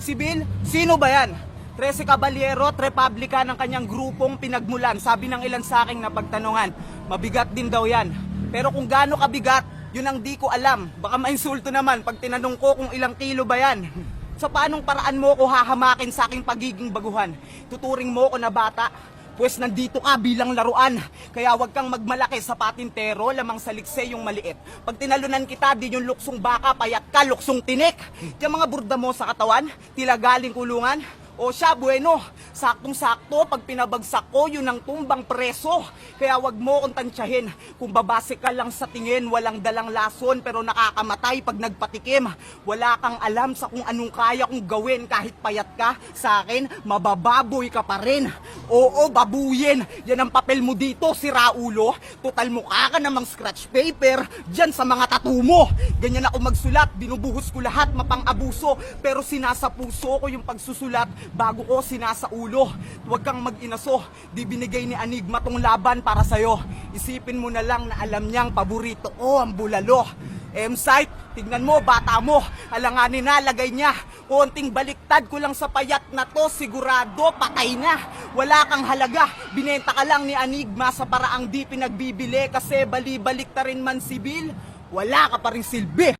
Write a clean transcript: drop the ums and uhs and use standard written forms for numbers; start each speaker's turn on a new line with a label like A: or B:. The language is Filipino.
A: Sibil? Sino ba yan? 13 Caballero at Republican ng kanyang grupong pinagmulan. Sabi ng ilan sa aking napagtanungan, mabigat din daw yan. Pero kung gaano kabigat, yun ang di ko alam. Baka mainsulto naman pag tinanong ko kung ilang kilo ba yan. Sa paanong paraan mo ko hahamakin sa aking pagiging baguhan? Tuturing mo ko na bata? Pues nandito ka bilang laruan. Kaya wag kang magmalaki sa patintero, lamang sa likse yung maliit. Pag tinalunan kita, di yung luksong baka, payat ka, luksong tinik. Yung mga burda mo sa katawan, tila galing kulungan. O siya, bueno, saktong-sakto, pag pinabagsak ko, yun ang tumbang preso. Kaya wag mo kong tansyahin. Kung babase ka lang sa tingin, walang dalang lason, pero nakakamatay pag nagpatikim. Wala kang alam sa kung anong kaya kong gawin kahit payat ka. Sa akin, mabababoy ka pa rin. Oo, babuyin. Yan ang papel mo dito, si Raulo. Total mukha ka namang scratch paper dyan sa mga tattoo mo. Ganyan ako magsulat, binubuhos ko lahat, mapang-abuso. Pero sinasa puso ko yung pagsusulat bago ko sinasa ulo. Huwag kang mag-inaso, di binigay ni Enigma tong laban para sa'yo. Isipin mo na lang na alam niyang paborito ko ang bulalo. M-Site, tignan mo, bata mo, alanganin na, lagay niya. Konting baliktad ko lang sa payat na to, sigurado, patay na. Wala kang halaga, binenta ka lang ni Enigma sa paraang di pinagbibili kasi bali-balik ta rin man Sibil. Wala ka pa rin silbi.